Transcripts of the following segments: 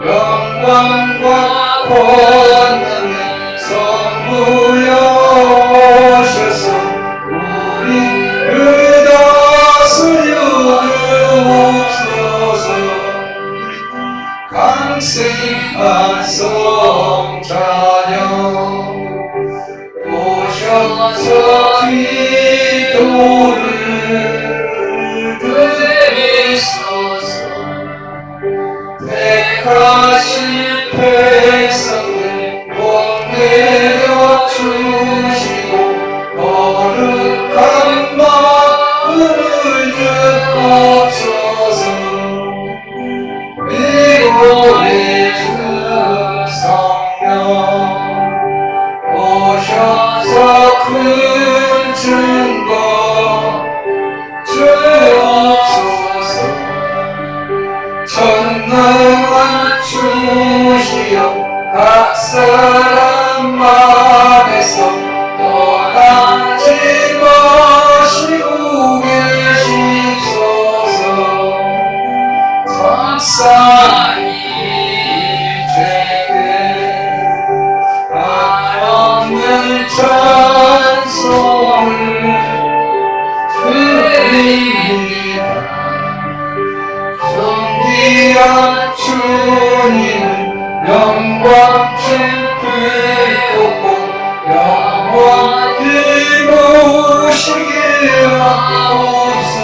영광과 권능의 성부여셔서 우리를 다스려주옵소서. 강생한 성자녀 오셔서 기도를 드리소서. 택하신 백성을 복내려 주시고 거룩한 마음을 주옵소서. 위로의 주 성령 오셔서 큰 증거 주옵소서. 전능한 주시여 각 사람 안에서 떠나지 마시고 계시소서. 천사님 제게 한없는 찬송을 드립니다. 존귀한 주님을 영광 주시고 영원히 모시게 하옵소서.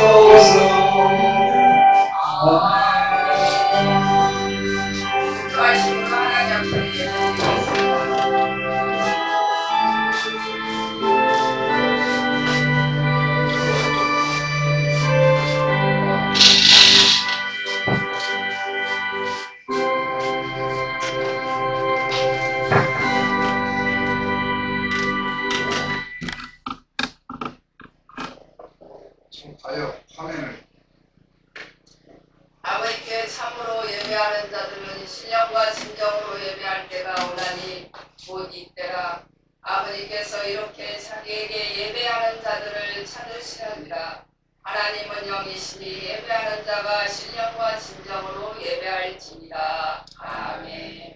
나오나니 곧 이때라. 아버지께서 이렇게 자기에게 예배하는 자들을 찾으시느니라. 하나님은 영이시니 예배하는 자가 신령과 진정으로 예배할지니라. 아멘.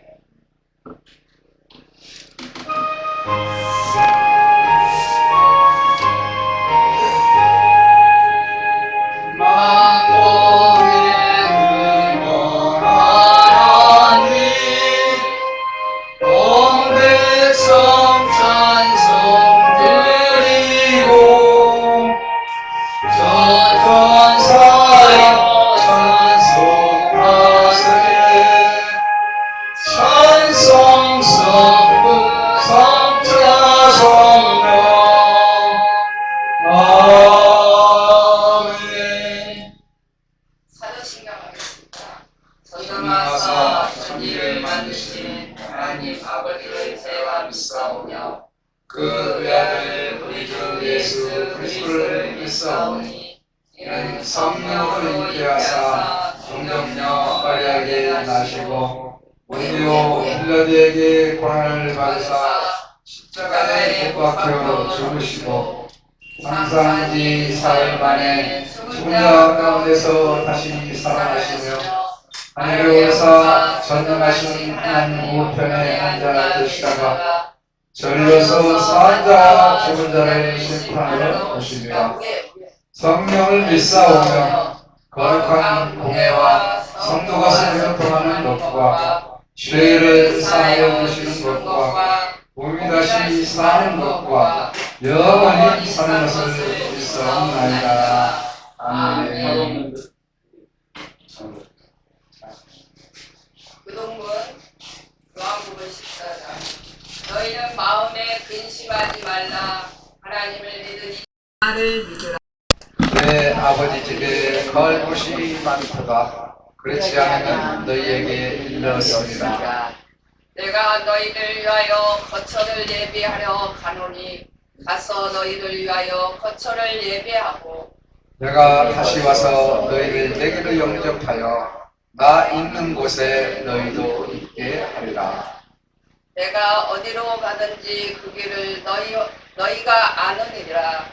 그 외아들 우리 주 예수 그리스도를 믿사오니 이는 성령으로 잉태하사 성령녀 마리아에게 나시고 본디오 빌라도에게 고난을 받으사 십자가에 못 박혀 죽으시고 장사한 지 사흘 만에 죽은 자 가운데서 다시 살아나시며 하늘에 오르사 전능하신 하나님 우편에 앉아 계시다가 절려서 사자 죽은 자를 심판하러 오시며 성령을 믿사오며 거룩한 공예와 성도가 세며 통하는 것과 죄를 사하여 주시는 것과 몸이 다시 사는 것과 영원히 사는 것을 믿사옵나이다. 아멘. 그동문 요한복음 14장. 너희는 마음에 근심하지 말라. 하나님을 믿으니 나를 믿으라. 내 아버지 집에 거할 곳이 많도다. 그렇지 않으면 너희에게 일렀습니다. 내가 너희를 위하여 거처를 예비하려 가노니 가서 너희를 위하여 거처를 예비하고 내가 다시 와서 너희를 내게로 영접하여 나 있는 곳에 너희도 있게 하리라. 내가 어디로 가든지 그 길을 너희가 아느니라.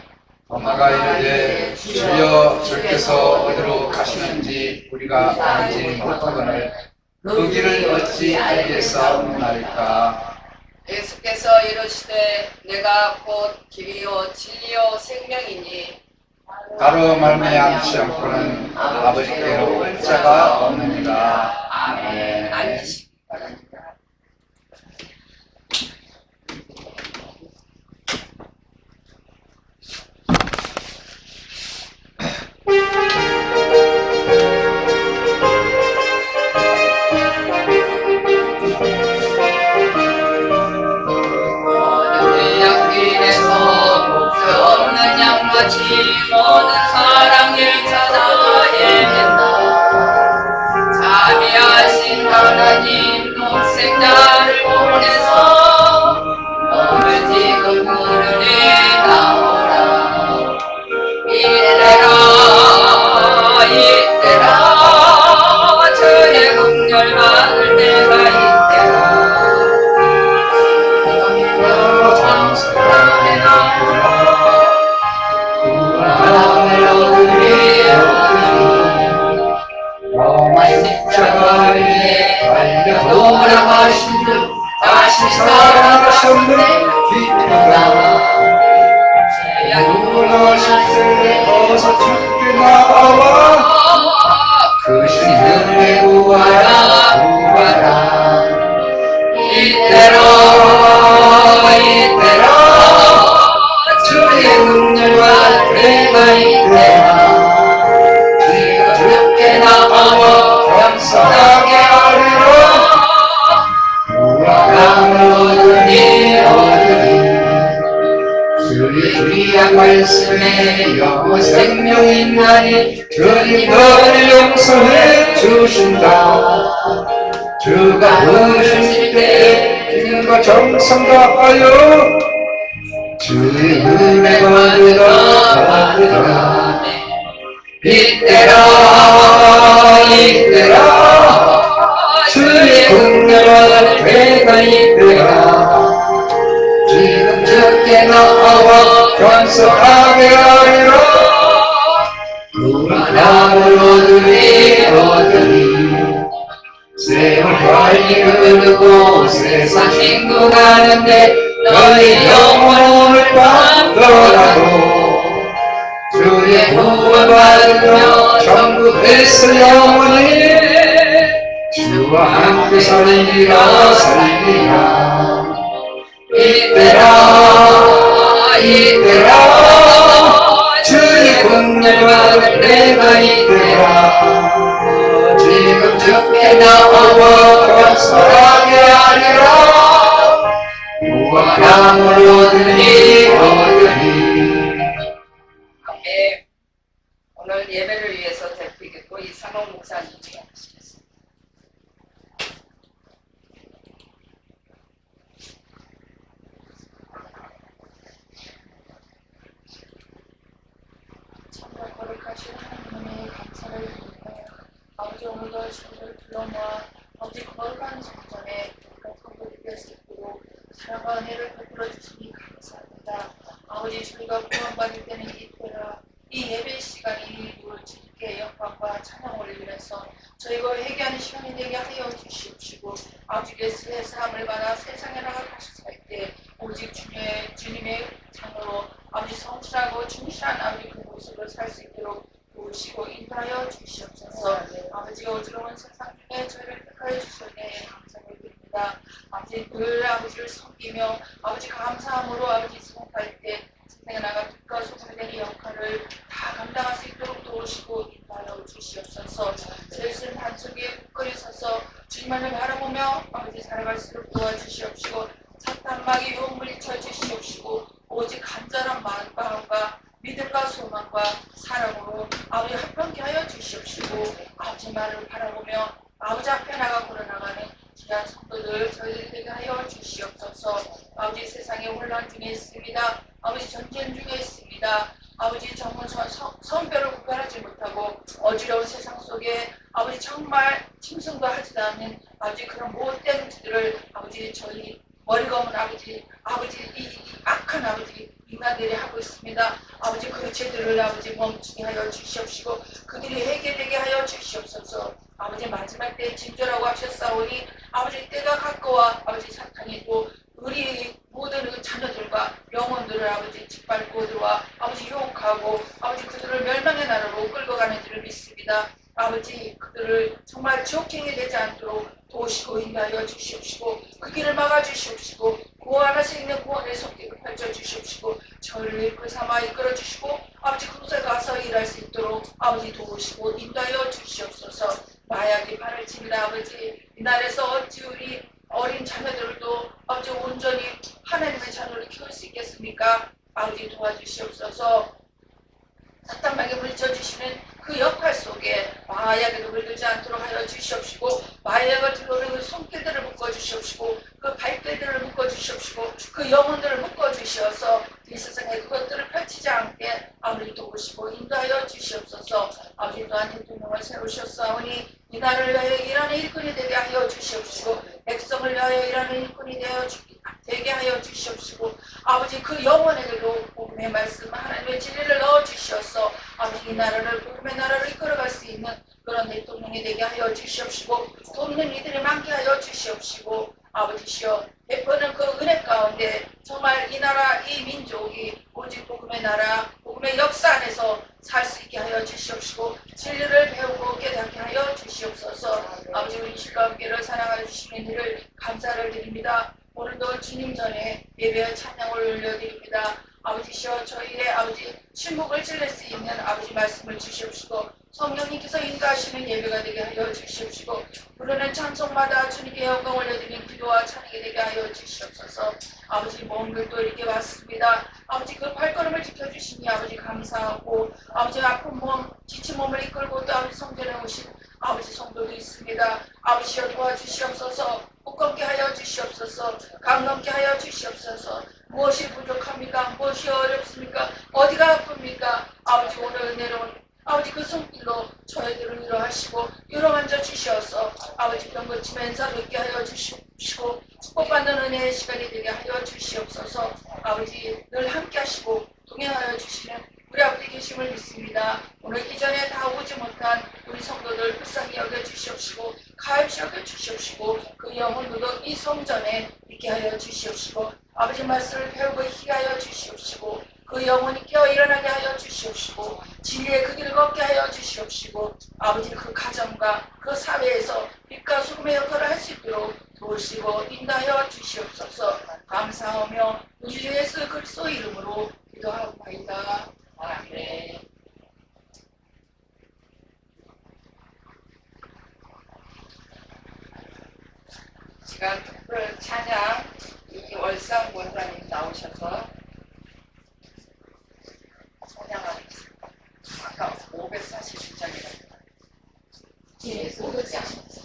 엄마가 이르되 주여 주께서 어디로 가시는지 우리가 알지 못하거늘 그 길을 어찌 알겠사옵나이까. 예수께서 이르시되 내가 곧 길이요 진리요 생명이니 나로 말미암지 않고는 아버지께로 올 자가 없느니라. 아멘. 앉으시기 바랍니다. 같이 모든 사랑을 찾아 헤맨다. 자비하신 하나님 독생자를 보내서 너를 지금 부르니 나오라. 이때라 주의 긍휼 받을 때가 이때라. 돌아가신 듯 다시 살아가셨네. 기쁘다. 돌아가실 때 어서 죽게 나와 그 신들의 구하라 구하라. 이때라 주의 긍휼과 은혜가 이때라. 지금 죽게 나와 겸손하게 하리라. 주의 말씀에 영원 생명이 있나니 주님 너를 용서해 주신다. 주가 부르실 때 기능과 정성 다하여 주의 은혜 받으라. 이때라 주의 긍휼과 은혜가 있다. 번성하게 하리라. 무한함을 얻으리 세월 빨리 흐르고 세상 행동하는데 너희 영혼을 받더라도 주의 구원 받으며 천국에서 영원히 주와 함께 살리라 이때라 주의 긍휼만은 내가 이때라 지금 주께 나와 번성하게 하리라 무한함을 얻으리 네, 오늘 예배를 위해서 대표겠고 이상홍 목사님이 하시겠습니다. 정말 거룩하신 하나님의 감사를 드립니다. 아버지 오늘도 저희를 불러모아 아버지 거룩한 성전에 성도들께 쓰고 사랑과 은혜를 베풀어 주시니 감사합니다. 아버지 저희가 구원받을 때는 이때라 이 예배 시간이 주님께 영광과 찬양을 위해서 저희가 회개하는 시간이 되게 하여 주시옵시고 아버지께서 새 사함을 받아 세상에 나가실 때 오직 주님의 장으로 아버지 성실하고 충실한 아버지 그 모습을 살 수 있도록 도우시고 인도하여 주시옵소서. 아버지가 어지러운 세상 중에 저희를 택하여 주시네 감사를 드립니다. 아버지 늘 아버지를 섬기며 아버지 감사함으로 아버지 승복할 때 세상에 나가 빛과 소금이 되는 역할을 다 감당할 수 있도록 도우시고 인도하여 주시옵소서. 저희 쓴 반석에 굳건히 서서 주님만을 바라보며 아버지 살아갈수록 도와주시옵시고 사탄막이 용물리쳐 주시옵시고 오직 간절한 마음과 믿음과 소망과 사랑으로 아버지 합병케 하여 주시옵시고 아버지 말을 바라보며 아버지 앞에 나가 걸어나가는 귀한 성도들 저희들이 되게 하여 주시옵소서. 아버지 세상에 혼란 중에 있습니다. 아버지 전쟁 중에 있습니다. 아버지 정말 성별을 구별하지 못하고 어지러운 세상 속에 아버지 정말 짐승도 하지도 않는 아버지 그런 못된 짓들을 아버지 저희 머리가 없는 아버지 이 악한 아버지 인간들이 하고 있습니다. 아버지 그 죄들을 아버지 멈추게 하여 주시옵시고 그들이 회개되게 하여 주시옵소서. 아버지 마지막 때 진저라고 하셨사오니 아버지 때가 가까워 아버지 사탄이 또 우리 모든 그 자녀들과 영혼들을 아버지 짓밟고 들어와 아버지 유혹하고 아버지 그들을 멸망의 나라로 끌고 가는 줄을 믿습니다. 아버지 그들을 정말 지옥행이 되지 않도록 도우시고 인도하여 주시옵시고 그 길을 막아주시옵시고 구원할 수 있는 구원의 손길을 펼쳐주시옵시고 저희를 이끌 삼아 이끌어주시고 아버지 그곳에 가서 일할 수 있도록 아버지 도우시고 인도하여 주시옵소서. 마약이 발을 칩니다. 아버지 이날에서 어찌 우리 어린 자녀들도 아버지 온전히 하나님의 자녀를 키울 수 있겠습니까? 아버지 도와주시옵소서. 사탄에게 물리쳐주시는 그 역할 속에 마약에도 물들지 않도록 하여 주시옵시고 마약을 들어오는 그 손길들을 묶어주시옵시고 그 발길들을 묶어주시옵시고 그 영혼들을 묶어주시어서 이 세상에 그것들을 펼치지 않게 아버지 도우시고 인도하여 주시옵소서. 아버지 또한 대통령을 세우셨사오니 이 나라를 위하여 일하는 일꾼이 되게 하여 주시옵시고 백성을 위하여 일하는 일꾼이 되게 하여 주시옵시고 아버지 그 영혼에게도 복음의 말씀 하나님의 진리를 넣어주시어서 아버지 이 나라를 복음의 나라를 이끌어갈 수 있는 그런 대통령이 되게 하여 주시옵시고 돕는 이들이 많게 하여 주시옵시고 아버지시여 베푸는 그 은혜 가운데 정말 이 나라 이 민족이 오직 복음의 나라 복음의 역사 안에서 살 수 있게 하여 주시옵시고 진리를 배우고 깨닫게 하여 주시옵소서. 아버지 우리 신과 함께를 사랑하여 주시는 일을 감사를 드립니다. 오늘도 주님 전에 예배와 찬양을 올려드립니다. 아버지시여 저희의 아버지 침묵을 찔릴 수 있는 아버지 말씀을 주시옵시고 성령님께서 인도하시는 예배가 되게 하여 주시옵시고 부르는 찬송마다 주님께 영광 올려드리는 기도와 찬양이 되게 하여 주시옵소서. 아버지 먼 길도 이렇게 왔습니다. 아버지 그 발걸음을 지켜주시니 아버지 감사하고 아버지 아픈 몸 지친 몸을 이끌고 또 아버지 성전에 오신 아버지 성도도 있습니다. 아버지여 도와주시옵소서. 굳건케 하여 주시옵소서. 강건케 하여 주시옵소서. 무엇이 부족합니까? 무엇이 어렵습니까? 어디가 아픕니까? 아버지 오늘 은혜로운 아버지 그 손길로 저희들을 위로하시고 위로만져 주시어서 아버지 병 고치면서 뵙게 하여 주시고 축복받는 은혜의 시간이 되게 하여 주시옵소서. 아버지 늘 함께 하시고 동행하여 주시는 우리 앞에 계심을 믿습니다. 오늘 이전에 다 오지 못한 우리 성도들 불쌍히 여겨 주시옵시고 가엾이 여겨 주시옵시고 그 영혼들도 이 성전에 있게 하여 주시옵시고 아버지 말씀을 배우고 있게 하여 주시옵시고 그 영혼이 깨어 일어나게 하여 주시옵시고 진리의 그 길을 걷게 하여 주시옵시고 아버지 그 가정과 그 사회에서 빛과 소금의 역할을 할 수 있도록 도우시고 인도하여 주시옵소서. 감사하며 우리 주 예수 그리스도 이름으로 기도하옵나이다. 아멘. 시간 특별 찬양 이월상 원사님 나오셔서 찬양하겠습니다. 아까 542장이라고. 예, 540.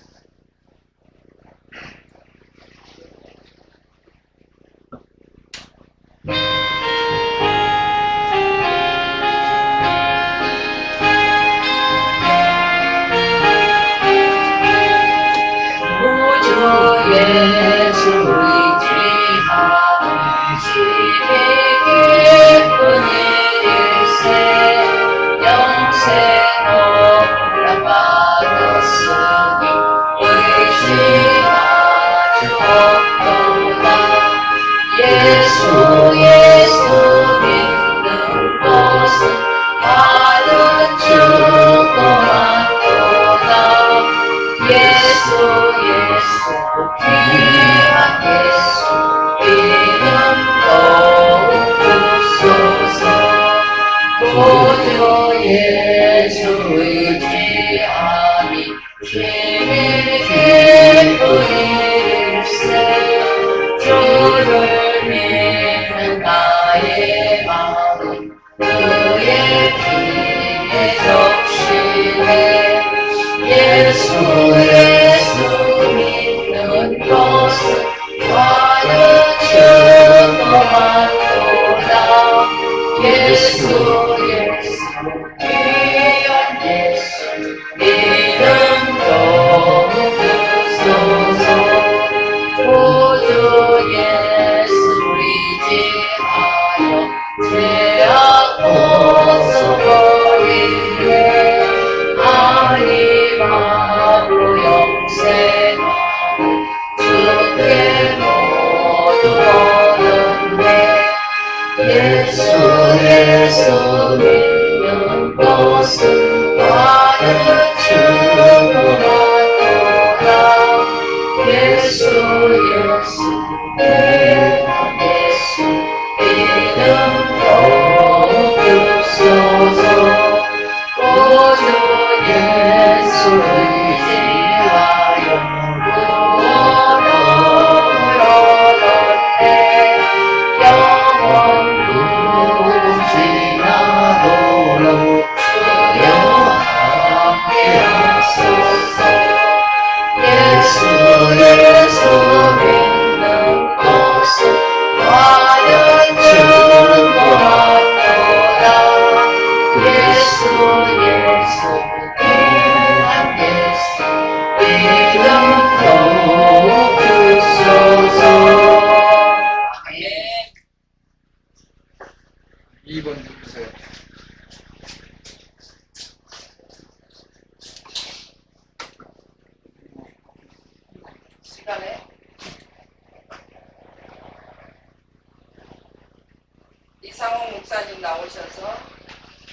이상호 목사님 나오셔서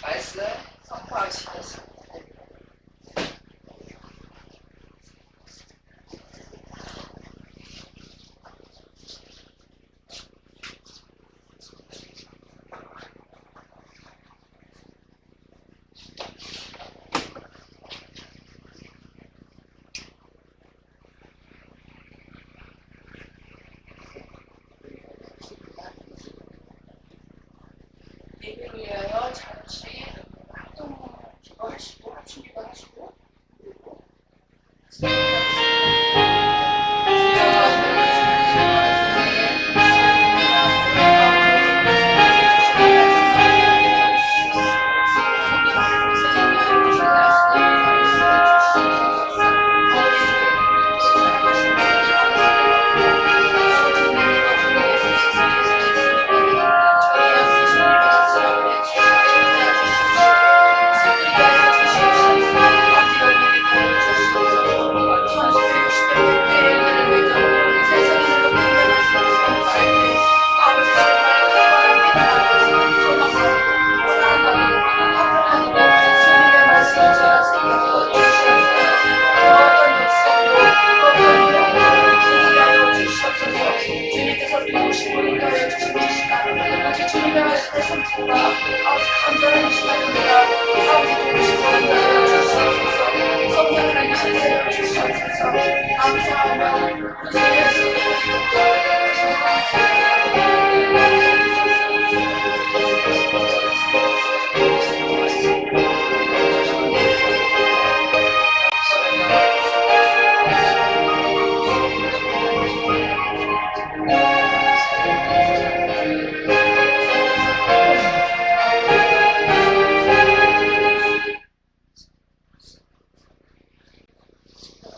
말씀 선포하시겠습니다. 예배를 위하여 잠시 활동 기도하시고 준비도 하시고 그리고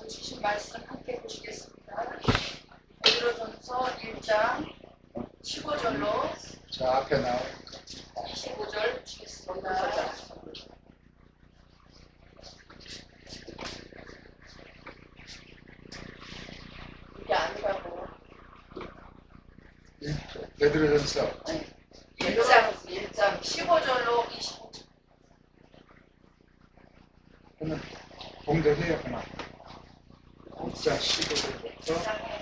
주신 말씀 함께 보시겠습니다. 베드로전서 1장 15절로 저 앞에 나온 25절 보시겠습니다. 이게 아니라고. 베드로전서 1장 15절로 25절. 그러면 봉독해요 하나. 1장 15절부터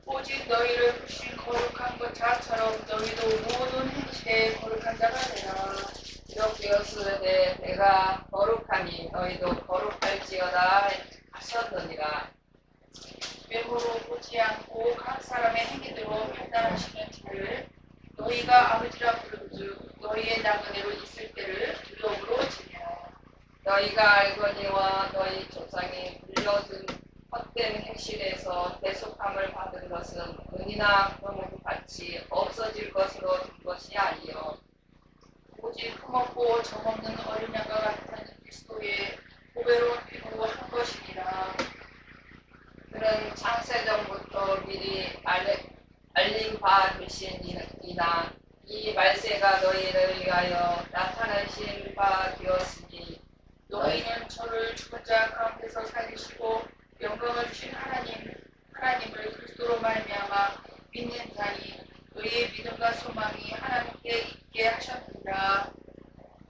오직 너희를 부신 거룩한 것 자처럼 너희도 모든 행실에 거룩한 자가 되라. 이렇게 되었으되 내가 거룩하니 너희도 거룩할지어다 하셨느니라. 외모로 보지 않고 각 사람의 행위대로 판단하시는 자를 너희가 아버지라 부르즉 너희의 나그네로 있을 때를 두려움으로 지내라. 너희가 알거니와 너희 조상이 물려준 헛된 행실에서 대속함을 받은 것은 은이나 금은 같이 없어질 것으로 된 것이 아니요 오직 흠없고 정없는 어린 양과 같은 그리스도의 보배로운 피로 한 것이니라. 그는 창세전부터 미리 알린 바 되시니나 이 말세가 너희를 위하여 나타나신 바 되었으니 너희는 저를 죽은 자 가운데서 살리시고 영광을 주신 하나님을 그리스도로 말미암아 믿는 자니 너희의 믿음과 소망이 하나님께 있게 하셨느니라.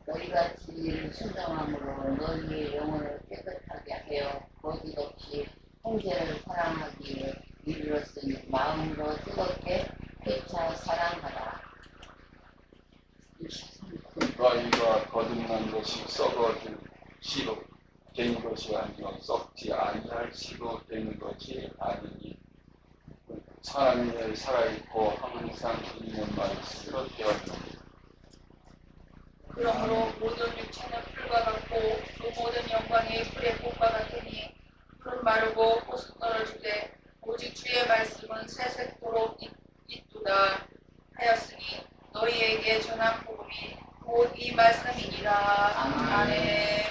너희가 진리를 순종함으로 너희의 영혼을 깨끗하게 하여 거짓 없이 형제를 사랑하기에 이르렀으니 마음으로 뜨겁게 피차 사랑하라. 23절. 너희가 거듭난 것이 썩어질 씨로 된 것이 아니요 썩지 아니할 씨로 된 것이 아니니 하나님의 살아있고 항상 있는 말씀으로 되었느니 그러므로 모든 육체는 풀과 같고 또 모든 영광이 풀의 꽃과 같으니 풀은 마르고 꽃은 떨어지되 오직 주의 말씀은 새색도록 있도다 하였으니 너희에게 전한 복음이 곧 이 말씀이니라. 아멘.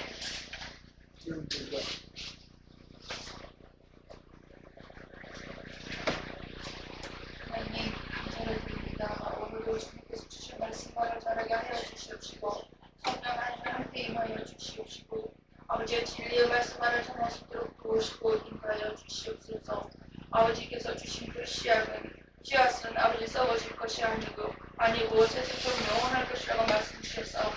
하나님 감사를 드립니다. 오늘도 주님께서 주신 말씀을 잘하게 하여 주시옵시고 성령 하나님 함께 임하여 주시옵시고 아버지의 진리의 말씀만을 전할 수 있도록 도우시고 인도하여 주시옵소서. 아버지께서 주신 그 씨앗은 아버지 썩어질 것이 아니고 세세토록 영원할 것이라고 말씀주셨사오니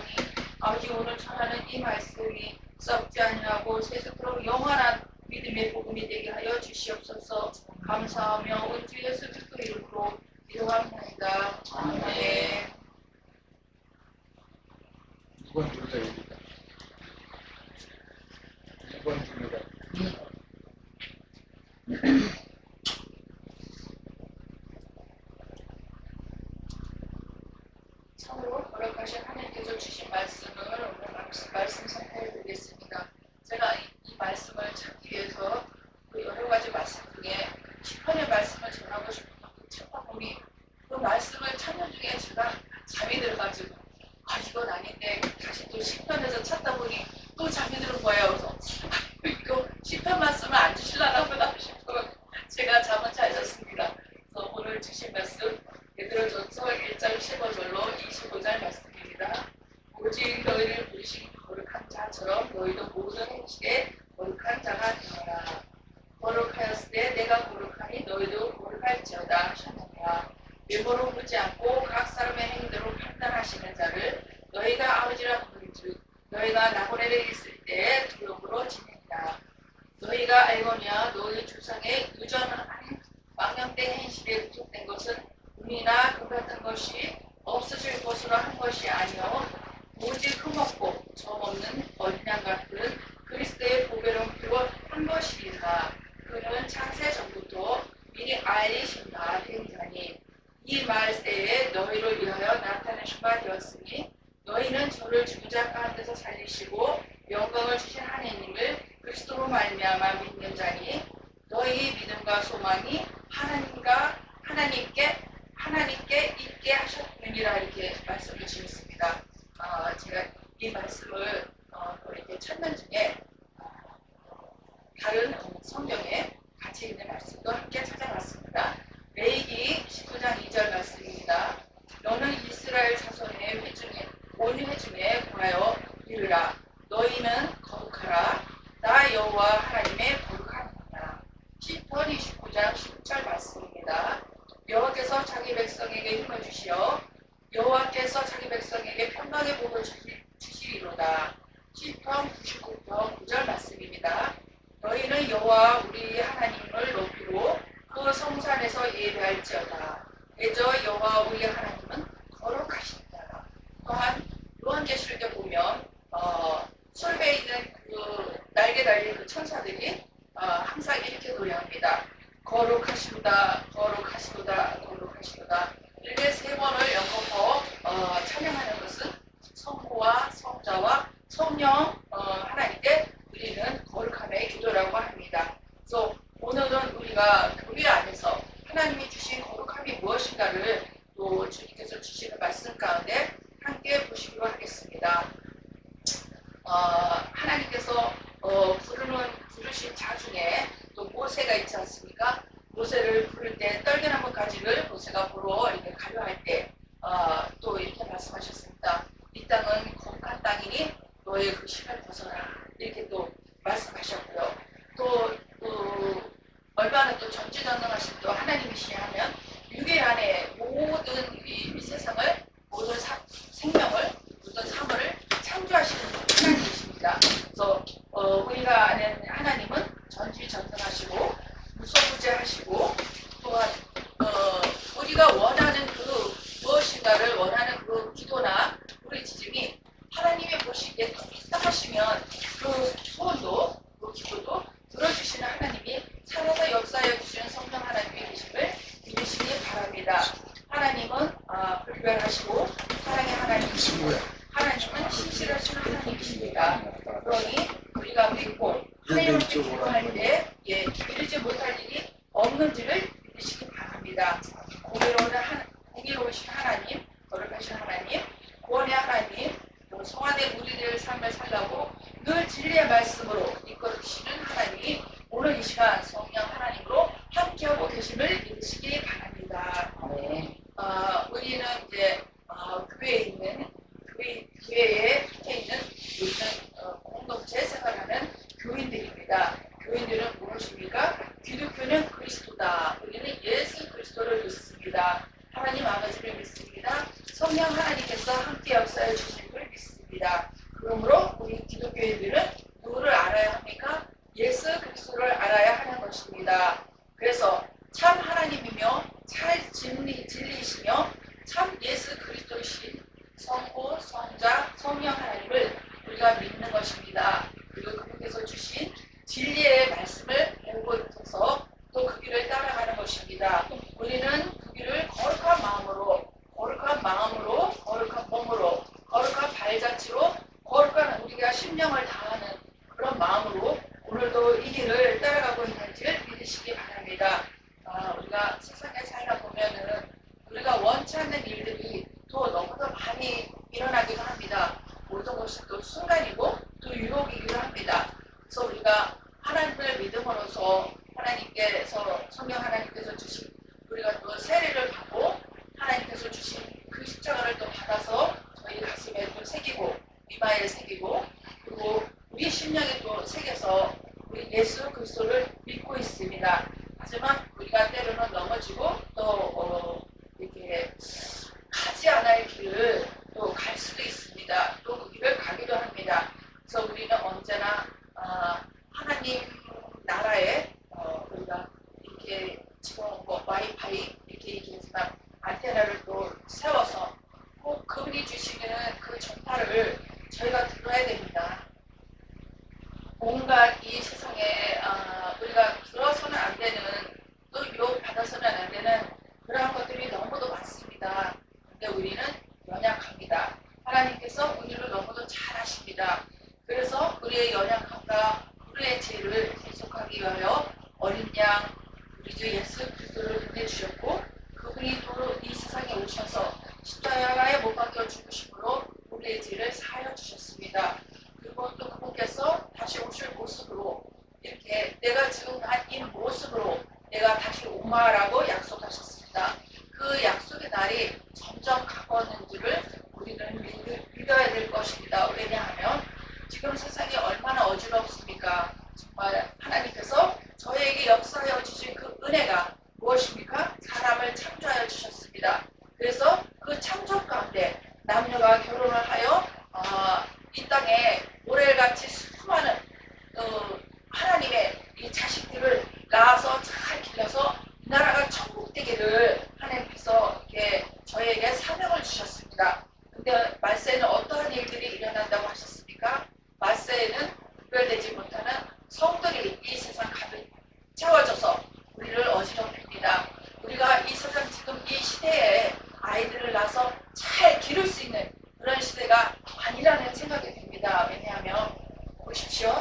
아버지 오늘 전하는 이 말씀이 썩지 아니하고 세세토록 영원한 믿음의 복음이 되게 하여 주시옵소서. 감사하며 우리 주 예수 그리스도 이름으로 기도합니다. 아멘. 2번 줄입니다. 2번 줄입니다. 참으로 거룩하신 하나님께서 주신 말씀을 오늘 말씀 선포해 보겠습니다. 제가 이 말씀을 찾기 위해서 그 여러 가지 말씀 중에 시편의 말씀을 전하고 싶은 것도 찾아보니 그 말씀을 찾는 중에 제가 잠이 들어가지고 이건 아닌데 다시 또 시편에서 찾다 보니 또 잠이 드는 거예요. 그래서 이거 시편 말씀을 안 주실라나 보다 싶고 제가 잠은 잘 잤습니다. 그래서 오늘 주신 말씀 베드로전서 1장 15절로 25절 말씀입니다. 오직 너희를 부르신 거룩한 자처럼 너희도 모든 행실에 거룩한 자가 되어라. 거룩하였을 때 내가 거룩하니 너희도 거룩할지어다 하셨느니라. 외모로 보지 않고 각 사람의 행위대로 판단하시는 자를 너희가 아버지라 부르즉 너희가 나그네에 있을 때에 두려움으로 지낸다. 너희가 알거냐 너희 조상의 유전한 망령된 행실에 부속된 것은 은이나 금 같은 것이 없어질 것으로 한 것이 아니요 오직 흠없고 정없는 어린 양 같은 그리스도의 보배로운 피로 한 것이니라. 그는 창세 전부터 미리 알리신 바 된자니 이 말세에 너희를 위하여 나타내신 바 되었으니 너희는 저를 죽은 자 가운데서 살리시고 영광을 주신 하나님을 그리스도로 말미암아 믿는 자니 너희 믿음과 소망이 하나님께 있게 하셨느니라 이렇게 말씀을 주셨습니다. 제가 이 말씀을 또 이렇게 찾는 중에 다른 성경에 같이 있는 말씀도 함께 찾아봤습니다. 레위기 19장 2절 말씀입니다. 너는 이스라엘 자손의 온 회중에 관하여 이르라. 너희는 거룩하라. 나 여호와 하나님의 거룩함이니라. 시편 29장 10절 말씀입니다. 여호와께서 자기 백성에게 힘을 주시어 여호와께서 자기 백성에게 평강의 복을 주시리로다. 시편 99편 9절 말씀입니다. 너희는 여호와 우리 하나님을 높이고 그 성산에서 예배할지어다. 대저 여호와 우리 하나님은 거룩하시다. 또한 요한계시록에 보면 솔배에 있는 그 날개 달린 그 천사들이 항상 이렇게 노래합니다. 거룩하시도다, 거룩하시도다, 거룩하시도다. 이렇게 세 번을 연거푸어 찬양하는 것은 성부와 성자와 성령 하나님께 드리는 거룩함의 기도라고 합니다. 그래서 오늘은 우리가 교회 안에서 하나님이 주신 거룩함이 무엇인가를 또 주님께서 주시는 말씀 가운데 함께 보시기로 하겠습니다. 하나님께서 부르신 자 중에 또 모세가 있지 않습니까? 모세를 부를 때 떨겨나무 가지를 모세가 보러 이렇게 가려 할 때 또 이렇게 말씀하셨습니다. 이 땅은 거룩한 땅이니 너의 그 신을 벗어라. 이렇게 또 말씀하셨고요. 또 얼마나 또 전지전능하신 또 하나님이시냐 하면 6일 안에 모든 이 세상을 모든 생명을 모든 사물을 창조하시는 하나님이십니다. 그래서 우리가 아는 하나님은 전지전능하시고 무소부재하시고 또한 우리가 원하는 그 무엇인가를 원하는 그 기도나 우리 지짐이 하나님이 보시기에 합당하시면 그 소원도 그 기도도 들어주시는 하나님이 살아서 역사해 주시는 성령 하나님의 계심을 믿으시기 바랍니다. 하나님은 불변하시고 사랑의 하나님이시고 하나님은 신실하신 하나님이십니다. 그러니 우리가 믿고 하나님을 기도할 때 이루지 못할 일이 없는지를 믿으시기 바랍니다. 공의로우신 하나님, 거룩하신 하나님, 구원의 하나님, 또 성화된 우리들의 삶을 살라고 늘 진리의 말씀으로 이끌어주시는 하나님이 오늘 이 시간 성령 하나님으로 함께하고 계심을 믿으시기 바랍니다. 우리는 이제 교회에 있는 교회에 속해 있는 우리는 공동체 생활하는 교인들입니다. 교인들은 무엇입니까? 기독교는 그리스도다. 우리는 예수 그리스도를 믿습니다. 하나님 아버지를 믿습니다. 성령 하나님께서 함께 역사해 주신 걸 믿습니다. 그러므로 우리 기독교인들은 누구를 알아야 합니까? 예수 그리스도를 알아야 하는 것입니다. 그래서 참 하나님이며 참 진리이시며 참 예수 그리스도이신 성부, 성자, 성령 하나님을 우리가 믿는 것입니다. 그리고 그분께서 주신 진리의 말씀을 배우고 있어서 또 그 길을 따라가는 것입니다. 우리는 그 길을 거룩한 마음으로, 거룩한 몸으로, 거룩한 발자취로, 거룩한 우리가 심령을 다하는 그런 마음으로 오늘도 이 길을 따라가고 있는지를 믿으시기 바랍니다. 우리가 세상에 살다 보면은 우리가 원치 않는 일들이 또 너무도 많이 일어나기도 합니다. 모든 것이 또 순간이고 또 유혹이기도 합니다. 그래서 우리가 하나님을 믿음으로써 성령 하나님께서 주신 우리가 또 세례를 받고 하나님께서 주신 그 십자가를 또 받아서 저희 가슴에 또 새기고 이마에 새기고 그리고 우리 심령에 또 새겨서 우리 예수 그리스도를 믿고 있습니다. 하지만 우리가 때로는 넘어지고 또 이렇게 가지 않을 길을 또 갈 수도 있습니다. 또 그 길을 가기도 합니다. 그래서 우리는 언제나 하나님 나라에 우리가 이렇게 지금 와이파이 이렇게 얘기하지만 안테나를 또 세워서 꼭 그분이 주시는 그 전파를 저희가 들어야 됩니다. 온갖 이 세상에 우리가 들어서는 안 되는 또 유혹받아서는 안 되는 그러한 것들이 너무도 많습니다. 근데 우리는 연약합니다. 하나님께서 우리를 너무도 잘 아십니다. 그래서 우리의 연약함과 우리의 죄를 대속하기 위하여 어린 양 우리 주 예수 그리스도를 보내주셨고 그분이 또 이 세상에 오셔서 십자가에 못 박혀 죽으심으로 우리의 죄를 사하여 주셨습니다. 그리고 또 그분께서 다시 오실 모습으로 이렇게 내가 지금 한 이 모습으로 내가 다시 오마라고 약속하셨습니다. 그 약속의 날이 점점 가까워지는 줄을 우리는 믿어야 될 것입니다. 왜냐하면 지금 세상이 얼마나 어지럽습니까? 정말 하나님께서 저에게 역사하여 주신 그 은혜가 무엇입니까? 사람을 창조하여 주셨습니다. 그래서 그 창조 가운데 남녀가 결혼을 하여 이 땅에 모래같이 수많은 하나님의 이 자식들을 낳아서 잘 길러서 이 나라가 천국 되기를 하나님께서 이렇게 저에게 사명을 주셨습니다. 근데 말세에는 어떠한 일들이 일어난다고 하셨습니까? 말세에는 구별되지 못하는 성들이 이 세상 가득 채워져서 우리를 어지럽힙니다. 우리가 이 세상 지금 이 시대에 아이들을 낳아서 잘 기를 수 있는 그런 시대가 아니라는 생각이 듭니다. 왜냐하면 보십시오.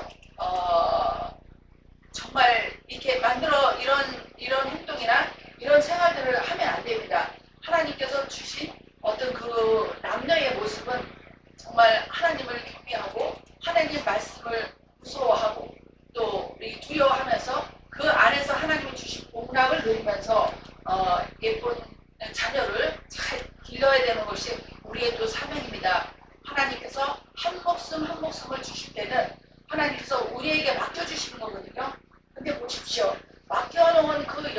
정말 이렇게 만들어 이런 행동이나 이런 생활들을 하면 안 됩니다. 하나님께서 주신 어떤 그 남녀의 모습은 정말 하나님을 경외하고 하나님 말씀을 무서워하고 또 두려워하면서 그 안에서 하나님이 주신 복락을 누리면서 예쁜 자녀를 잘 길러야 되는 것이 우리의 또 사명입니다. 하나님께서 한 목숨 한 목숨을 주실 때는 하나님께서 우리에게 맡겨주시는 거거든요. 근데 보십시오. 맡겨놓은 그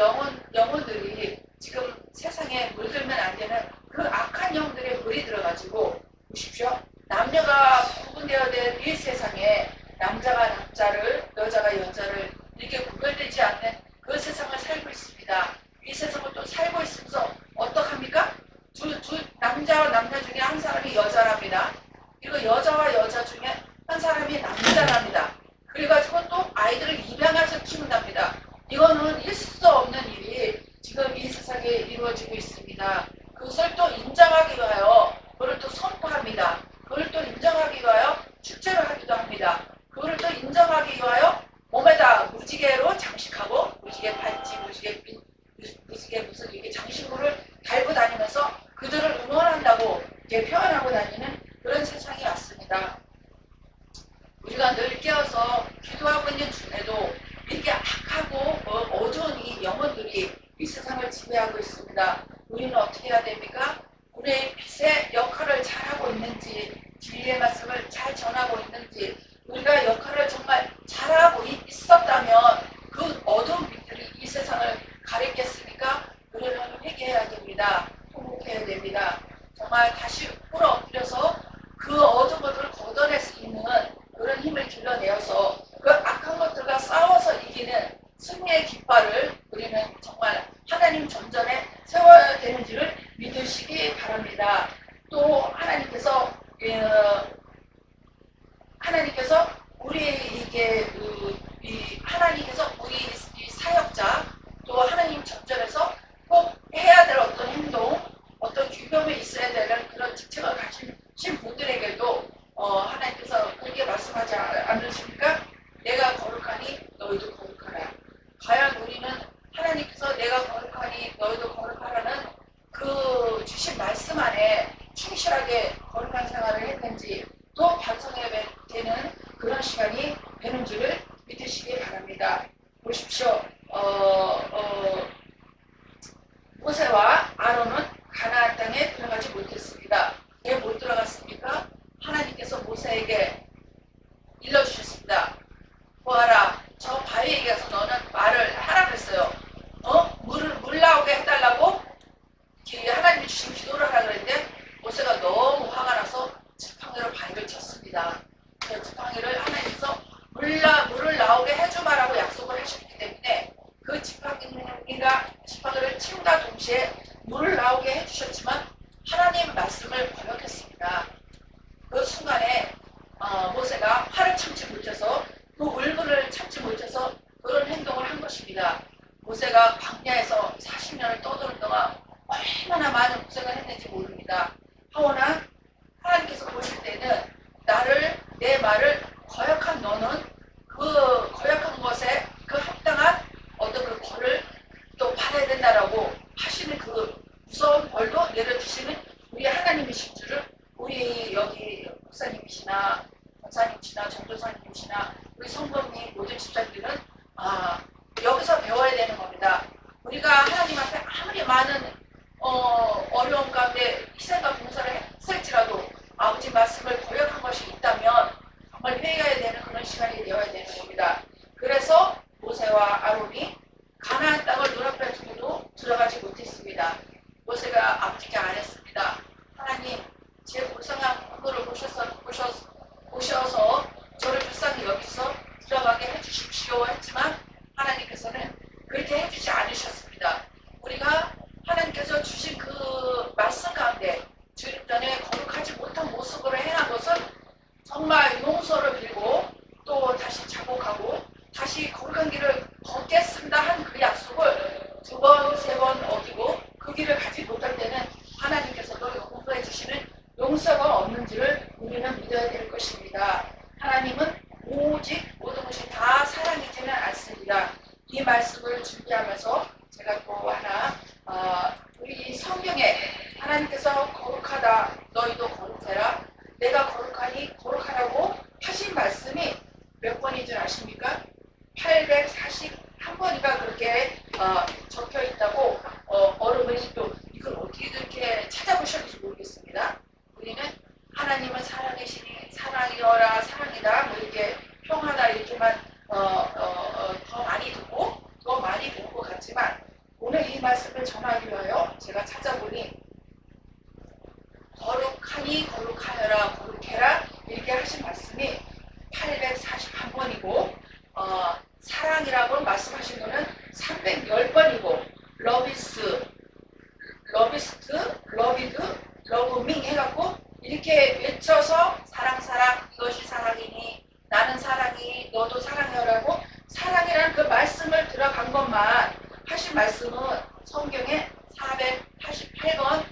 영혼들이 지금 세상에 물들면 안 되는 그 악한 영들의 물이 들어가지고 보십시오. 남녀가 구분되어야 될 이 세상에 남자가 남자를 여자가 여자를 이렇게 구별되지 않는 그 세상을 살고 있습니다. 이 세상을 또 살고 있으면서 어떡합니까? 두 남자와 남자 중에 한 사람이 여자랍니다. 그리고 여자와 여자 중에 한 사람이 남자랍니다. 그래가지고 또 아이들을 입양해서 키운답니다. 이거는 있을 수 없는 일이 지금 이 세상에 이루어지고 있습니다. 그것을 또 인정하기 위하여 그걸 또 선포합니다. 그걸 또 인정하기 위하여 축제를 하기도 합니다. 그걸 또 인정하기 위하여 몸에다 무지개로 장식하고 무지개 팔찌, 무지개 무슨 이렇게 장식물을 달고 다니면서 그들을 응원한다고 이렇게 표현하고 다니는 그런 세상이 왔습니다. 우리가 늘 깨어서 기도하고 있는 중에도 이렇게 악하고 어두운 이 영혼들이 이 세상을 지배하고 있습니다. 우리는 어떻게 해야 됩니까? 우리의 빛의 역할을 잘하고 있는지, 진리의 말씀을 잘 전하고 있는지, 우리가 역할을 정말 잘하고 있었다면 그 어두운 빛들이 이 세상을 가리겠습니까? 우리는 회개해야 됩니다. 통곡해야 됩니다. 정말 다시 꿇어 엎드려서 그 어두운 것들을 걷어낼 수 있는 그런 힘을 길러내어서 그 악한 것들과 싸워서 이기는 승리의 깃발을 우리는 정말 하나님 전전에 세워야 되는지를 믿으시기 바랍니다. 또 하나님께서 우리에게 하나님께서 우리 이 사역자 또 하나님 전전에서 꼭 해야 될 어떤 행동, 어떤 규범이 있어야 되는 그런 직책을 가진 분들에게도 하나님께서 그렇게 말씀하지 않으십니까? 내가 거룩하니 너희도 거룩하라. 과연 우리는 하나님께서 내가 거룩하니 너희도 거룩하라는 그 주신 말씀 안에 충실하게 거룩한 생활을 했는지 또 반성해야 되는 그런 시간이 되는 줄을 믿으시기 바랍니다. 보십시오. 모세와 아론은 가나안 땅에 들어가지 못했습니다. 왜 못 들어갔습니까? 하나님께서 모세에게 일러주셨습니다. 보아라, 저 바위에 가서 너는 말을 하라 그랬어요. 물 나오게 해달라고 하나님이 주신 기도를 하라 그랬는데 모세가 너무 화가 나서 지팡이로 바위를 쳤습니다. 그 지팡이를 하나님께서 물을 나오게 해주마라고 약속을 하셨기 때문에 그 지팡이를 침과 동시에 물을 나오게 해주셨지만 하나님 말씀을 거역했습니다. 그 순간에 모세가 화를 참지 못해서 그 울분을 참지 못해서 그런 행동을 분야에서 40년을 떠도는 동안 얼마나 많은 고생을 했는지 모릅니다. 하오나 하나님께서 보실 때는 내 말을 거역한 너는 그 거역한 것에 그 합당한 어떤 그 벌을 또 받아야 된다라고 하시는 그 무서운 벌도 내려주시는 우리 하나님이신 줄을 우리 여기 목사님이시나 권사님이시나 전도사님이시나 우리 성도님 모든 집사님들은 여기서 배워야 되는 겁니다. 우리가 하나님 앞에 아무리 많은 어려움 가운데 희생과 봉사를 했을지라도 아버지 말씀을 거역한 것이 있다면 정말 회개해야 되는 그런 시간이 되어야 되는 겁니다. 그래서 모세와 아론이 가나안 땅을 눈앞에 두고도 들어가지 못했습니다. 모세가 아버지께 안 했습니다. 하나님, 제 불쌍한 부모를 오셔서 저를 불쌍히 여기서 들어가게 해주십시오 했지만 하나님께서는 그렇게 해주지 않으셨습니다. 우리가 하나님께서 주신 그 말씀 가운데 주님 전에 거룩하지 못한 모습으로 행한 것은 정말 용서를 빌고 또 다시 자복하고 다시 거룩한 길을 걷겠습니다 한 그 약속을 2번, 3번 어기고 그 길을 가지 못할 때는 하나님께서도 용서해 주시는 용서가 없는지를 우리는 믿어야 될 것입니다. 하나님은 오직 모든 것이 다 사랑이지는 않습니다. 이 말씀을 준비하면서 제가 또 하나 우리 성경에 하나님께서 거룩하다 너희도 거룩해라 내가 거룩하니 거룩하라고 하신 말씀이 몇 번인 줄 아십니까? 841번이가 그렇게 적혀 있다고 어른분이 또 이걸 어떻게 그렇게 찾아보셨는지 모르겠습니다. 우리는 하나님은 사랑이시니 사랑이여라 사랑이다 뭐 이렇게 평하다 이렇게만 더 많이 듣고 더 많이 배운 것 같지만 오늘 이 말씀을 전하기 위하여 제가 찾아보니 거룩하니 거룩하여라 거룩해라 이렇게 하신 말씀이 841번이고 사랑이라고 말씀하신 거는 310번이고 러비스트, 러비드, 러브밍 해갖고 이렇게 외쳐서 사랑 이것이 사랑이니 나는 사랑이 너도 사랑해라고 사랑이라는 그 말씀을 들어간 것만 하신 말씀은 성경에 488번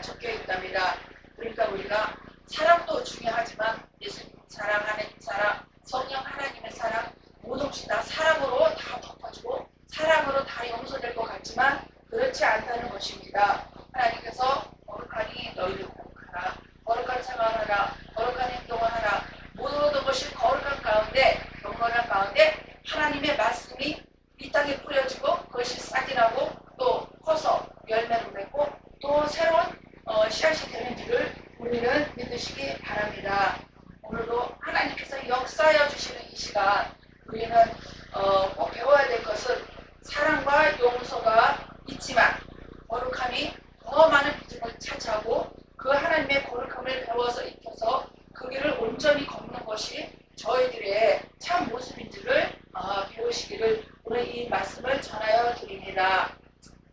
적혀 있답니다. 그러니까 우리가 사랑도 중요하지만 예수님 사랑, 하나님 사랑, 성령 하나님의 사랑 모든 것이 다 사랑으로 다 덮어지고 사랑으로 다 용서될 것 같지만 그렇지 않다는 것입니다. 하나님께서 거룩하니 너희도 거룩하라 거룩한 생활을 하라 거룩한 행동을 하라 모든 것이 거룩한 가운데 영원한 가운데 하나님의 말씀이 이 땅에 뿌려지고 그것이 싹이 나고 또 커서 열매를 맺고 또 새로운 씨앗이 되는 줄을 우리는 믿으시기 바랍니다. 오늘도 하나님께서 역사하여 주시는 이 시간 우리는 꼭 배워야 될 것은 사랑과 용서가 있지만 거룩함이 더 많은 비중을 차지하고 그 하나님의 거룩함을 배워서 익혀서 그 길을 온전히 걷는 것이 저희들의 참 모습인지를 배우시기를 오늘 이 말씀을 전하여 드립니다.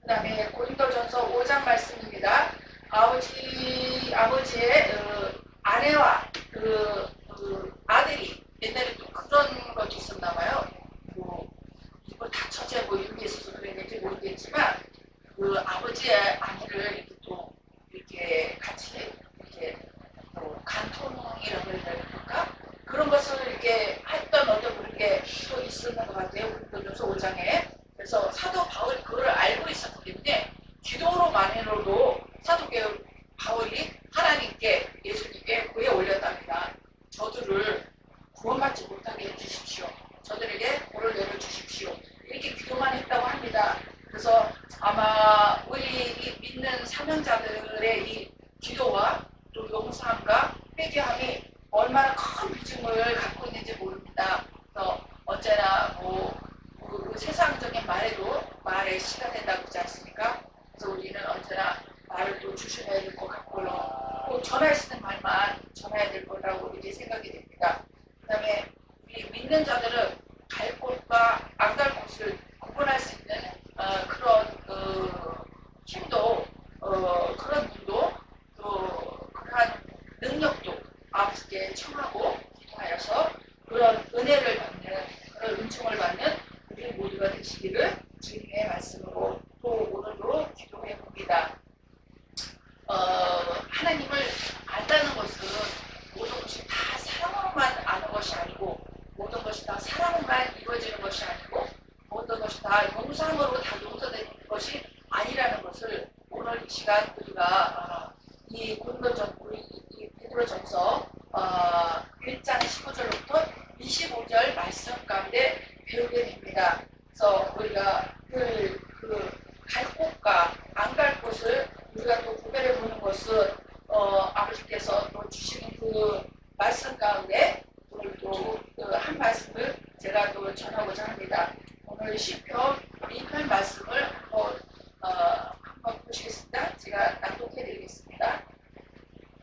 그 다음에 고린도전서 5장 말씀입니다. 아버지의 아내와 아들이 옛날에 또 그런 것도 있었나 봐요. 이거 다처제 이런 게 있어서 그랬는지 모르겠지만 그 아버지의 아내를 이렇게 같이 이렇게 간통이라고 해야 될까? 그런 것을 이렇게 했던 어떤 그런 게 또 있었는 것 같아요. 고린도전서 5장에. 그래서 사도 바울이 그걸 알고 있었기 때문에 기도로만으로도 사도 바울이 하나님께 예수님께 구해 올렸답니다. 저들을 구원받지 못하게 해주십시오. 저들에게 벌을 내려주십시오. 이렇게 기도만 했다고 합니다. 그래서 아마 우리 믿는 사명자들의 이 기도와 또 용서함과 회개함이 얼마나 큰 비중을 갖고 있는지 모릅니다. 그래서 언제나 그 세상적인 말에도 말의 시가 된다고 하지 않습니까? 그래서 우리는 언제나 말을 또 주셔야 될 것 같고요. 또 전할 수 있는 말만 전해야 될 거라고 이제 생각이 됩니다. 그 다음에 우리 믿는 자들은 갈 곳과 안 갈 곳을 구분할 수 있는 그런 힘도 그런 눈도 또 그러한 능력도 아버지께 청하고 기도하여서 그런 은혜를 받는 그런 은총을 받는 우리 모두가 되시기를 주님의 말씀으로 사랑만 이루어지는 것이 아니고 모든 것이 다 용서함으로 다 용서되는 것이 아니라는 것을 오늘 이 시간 우리가 이 베드로전서 1장 15절부터 25절 말씀 가운데 배우게 됩니다. 그래서 우리가 갈 곳과 안 갈 곳을 우리가 또 구별해 보는 것은 아버지께서 또 주시는 그 말씀 가운데 오늘 또 한 말씀을 제가 또 전하고자 합니다. 오늘 시편 2편 말씀을 한번 보시겠습니다. 제가 낭독해 드리겠습니다.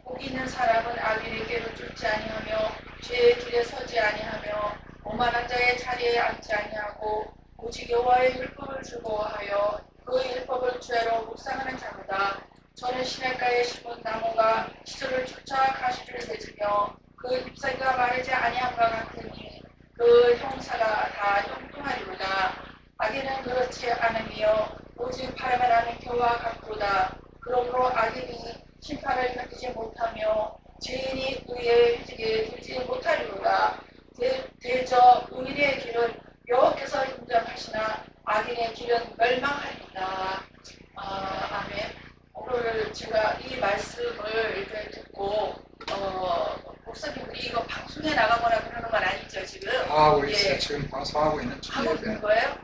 복 있는 사람은 악인의 길을 쫓지 아니하며 죄의 길에 서지 아니하며 오만한 자의 자리에 앉지 아니하고 오직 여호와의 율법을 즐거워하여 그 율법을 죄로 묵상하는 자로다. 저는 시냇가에 심은 나무가 시절을 쫓아 가시를 맺으며 그 잎사귀가 마르지 아니함과 같으니 그 형사가 다 형통하리로다. 악인은 그렇지 않으며 오직 바람에 나는 겨와 같도다. 그러므로 악인이 심판을 견디지 못하며 죄인이 의의 휴직에 들지 못하리로다. 대저 의인의 길은 여호와께서 인정하시나 악인의 길은 멸망하리로다. 아멘. 오늘 제가 이 말씀을 이렇게 듣고 목사님들이 이거 방송에 나가거나 그러는 건 아니죠 지금? 우리 예. 지금 방송하고 있는 하고 있는 예배. 거예요?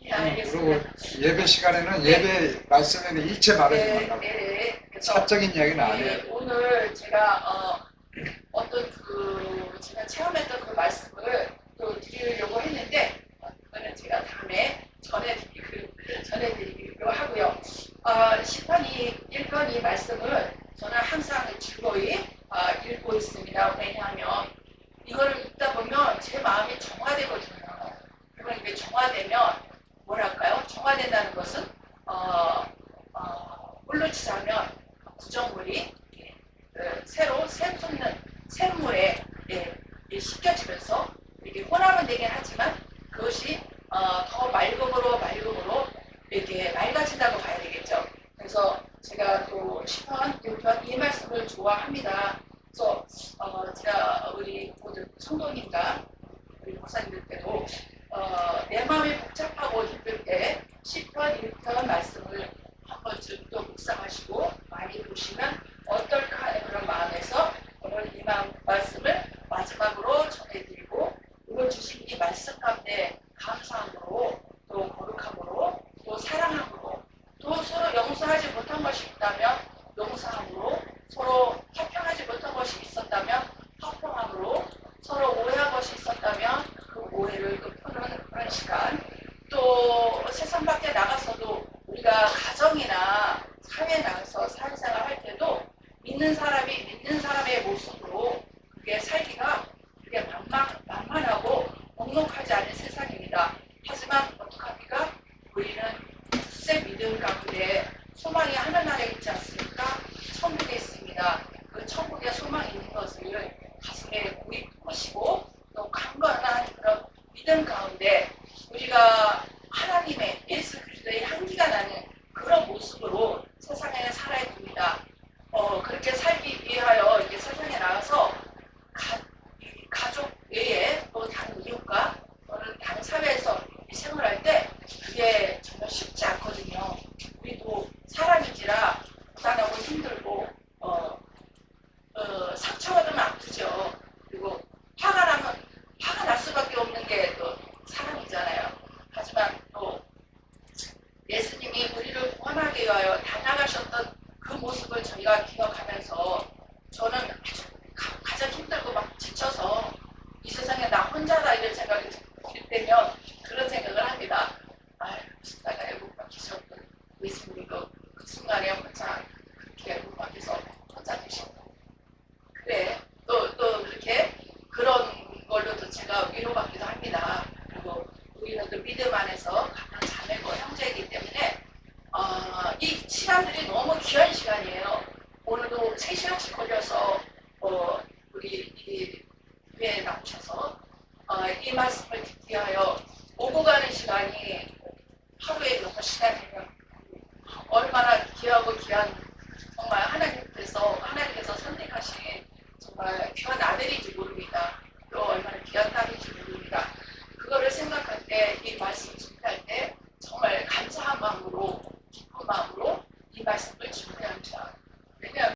예, 알겠습니다. 그리고 예배 시간에는 예배 말씀에 일체 말하지 말라고. 네. 그래서 사적인 이야기는 안 해요. 오늘 제가 어떤 제가 체험했던 그 말씀을 또 드리려고 했는데 그거는 제가 다음에 전해드리기로 하고요. 시편이 1편 이 말씀을 저는 항상 즐거이 읽고 있습니다. 왜냐하면 이거를 읽다 보면 제 마음이 정화되거든요. 그러면 이게 정화되면 뭐랄까요? 정화된다는 것은 물로 치자면 구정물이 새로 샘 솟는 샘물에 씻겨지면서 이렇게 혼합은 되긴 하지만 그것이 더 맑음으로 이렇게 맑아진다고 봐야 되겠죠. 그래서 제가 또 시편 1편 이 말씀을 좋아합니다. 그래서 제가 우리 모든 성도님과 우리 목사님들께도 내 마음이 복잡하고 힘들 때 시편 1편 말씀을 한 번쯤 또 묵상하시고 많이 보시면 어떨까 하는 그런 마음에서 오늘 이 말씀을 마지막으로 전해드리고 오늘 주신 이 말씀 가운데 감사함으로 또 거룩함으로 또 사랑함으로 또 서로 용서하지 못한 것이 있다면 용서함으로 서로 화평하지 못한 것이 있었다면 화평함으로 서로 오해한 것이 있었다면 그 오해를 또 푸는 그런 시간 또 세상 밖에 나가서도 우리가 가정이나 사회에 나가서 사회생활 할 때도 믿는 사람이 믿는 사람의 모습으로 그게 살기가 그게 만만하고 넉넉하지 않은 세상입니다. 하지만 어떡합니까? 우리는 굳세 믿음 가운데 소망이 하늘나라에 있지 않습니까? 천국에 있습니다. 그 천국에 소망이 있는 것을 가슴에 고이 품으시고 또 강건한 그런 믿음 가운데 우리가 하나님의 예수 그리스도의 향기가 나는 그런 모습으로 세상에 살아야 됩니다. 그렇게 살기 위하여 이제 세상에 나가서 가족 외에 또 다른 이웃과 또는 다른 사회에서 생활할 때 그게 정말 쉽지 않거든요. 우리도 사람인지라 불안하고 힘들고 상처가 좀 아프죠. 그리고 화가 날 수밖에 없는 게 또 사람이잖아요. 하지만 또 예수님이 우리를 구원하기 위하여 달려가셨던 그 모습을 저희가 기억하면서 저는 아주 가장 힘들고 막 지쳐서 이 세상에 나 혼자다 이런 생각이 들 때면 그런 생각을 합니다. 십자가에 못 박히셨던 예수님도 그 순간에 혼자 그렇게 못 박혀서 혼자 계셨고 그래 또 그렇게 그런 걸로도 제가 위로받기도 합니다. 그리고 우리는 그 믿음 안에서 같은 자매고 형제이기 때문에 이 시간들이 너무 귀한 시간이에요. 오늘도 3시간씩 걸려서 우리 이 교회에 나오셔서 이 말씀을 듣기 위하여 오고 가는 시간이 하루에 6시간이면 얼마나 귀하고 귀한 정말 하나님께서 선택하신 정말 귀한 아들인지 모릅니다. 또 얼마나 귀한 딸인지 모릅니다. 예, 이 말씀